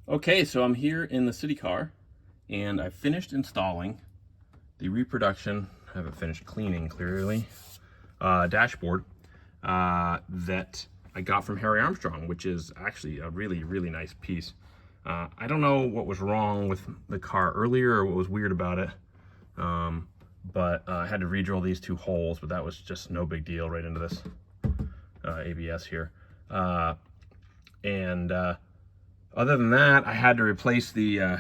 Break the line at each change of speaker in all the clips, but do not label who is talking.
Okay, so I'm here in the CitiCar and I finished installing the reproduction, I haven't finished cleaning clearly, dashboard that I got from Harry Armstrong, which is actually a really, really nice piece. I don't know what was wrong with the car earlier or what was weird about it, but I had to re-drill these two holes, but that was just no big deal right into this ABS here. Other than that, I had to replace the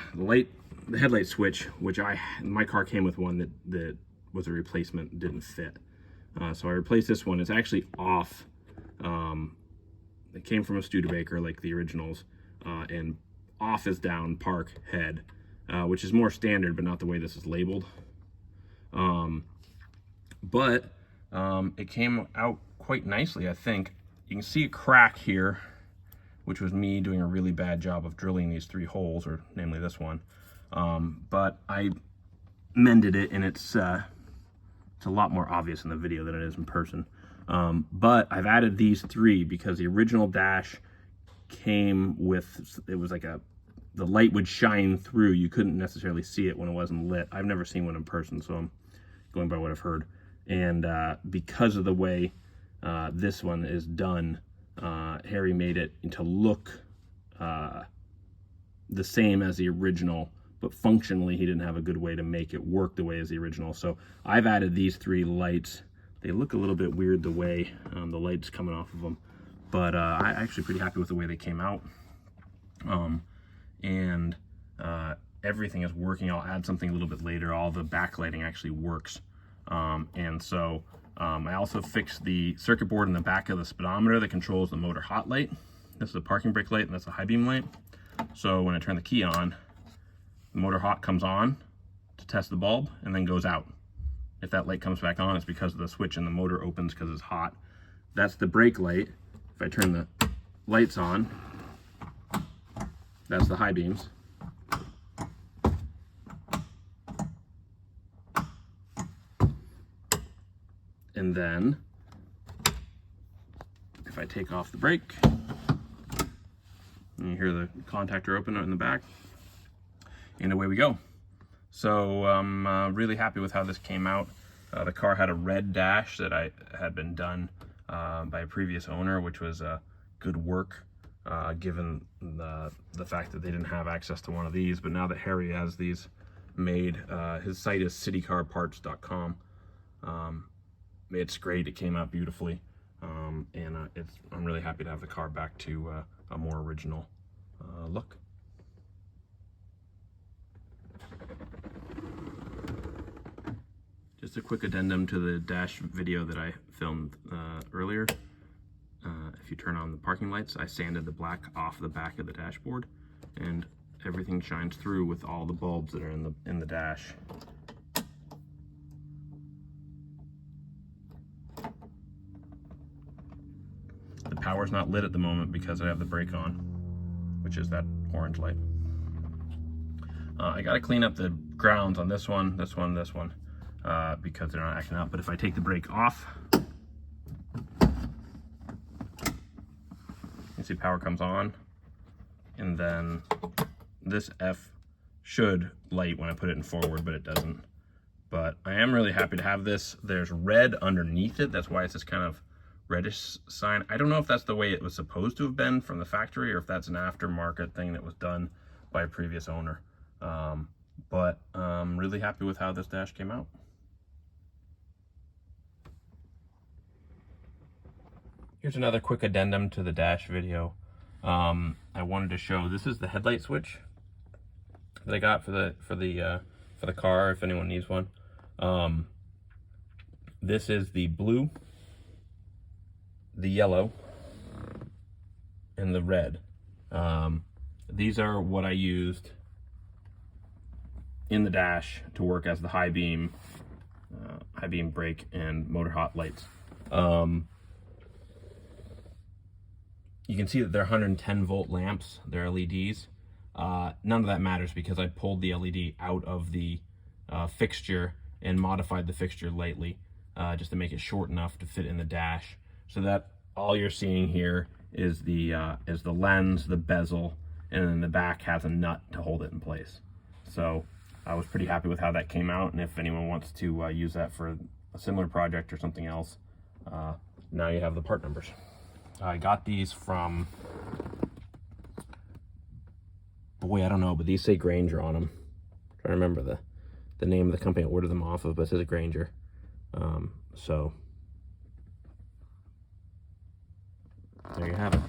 headlight switch, which my car came with one that was a replacement, didn't fit. So I replaced this one. It's actually off. It came from a Studebaker like the originals, and off is down, park, head, which is more standard, but not the way this is labeled. It came out quite nicely, I think. You can see a crack here, which was me doing a really bad job of drilling these three holes, or namely this one. But I mended it, and it's a lot more obvious in the video than it is in person. But I've added these three because the original dash came with, it was like the light would shine through. You couldn't necessarily see it when it wasn't lit. I've never seen one in person, so I'm going by what I've heard. And because of the way this one is done, Harry made it to look the same as the original, but functionally he didn't have a good way to make it work the way as the original. So I've added these three lights. They look a little bit weird the way the light's coming off of them, but I'm actually pretty happy with the way they came out. Everything is working. I'll add something a little bit later. All the backlighting actually works. I also fixed the circuit board in the back of the speedometer that controls the motor hot light. This is a parking brake light, and that's a high beam light. So when I turn the key on, the motor hot comes on to test the bulb and then goes out. If that light comes back on, it's because of the switch and the motor opens because it's hot. That's the brake light. If I turn the lights on, that's the high beams. And then if I take off the brake, and you hear the contactor open in the back, and away we go. So I'm really happy with how this came out. The car had a red dash that had been done by a previous owner, which was good work given the fact that they didn't have access to one of these. But now that Harry has these made, his site is citicarparts.com. It's great. It came out beautifully, I'm really happy to have the car back to a more original look. Just a quick addendum to the dash video that I filmed earlier. If you turn on the parking lights, I sanded the black off the back of the dashboard, and everything shines through with all the bulbs that are in the dash. The power's not lit at the moment because I have the brake on, which is that orange light. I got to clean up the grounds on this one, this one, this one, because they're not acting out. But if I take the brake off, you see power comes on, and then this F should light when I put it in forward, but it doesn't. But I am really happy to have this. There's red underneath it. That's why it's this kind of reddish sign. I don't know if that's the way it was supposed to have been from the factory or if that's an aftermarket thing that was done by a previous owner. But I'm really happy with how this dash came out. Here's another quick addendum to the dash video. I wanted to show, this is the headlight switch that I got for the car, if anyone needs one. This is the blue, the yellow, and the red. These are what I used in the dash to work as the high beam brake and motor hot lights. You can see that they're 110 volt lamps, they're LEDs. None of that matters because I pulled the LED out of the fixture and modified the fixture lightly just to make it short enough to fit in the dash. So that all you're seeing here is the lens, the bezel, and then the back has a nut to hold it in place. So I was pretty happy with how that came out, and if anyone wants to use that for a similar project or something else, now you have the part numbers. I got these from, boy, I don't know, but these say Granger on them. I'm trying to remember the name of the company I ordered them off of, but it says Granger. So there you have it.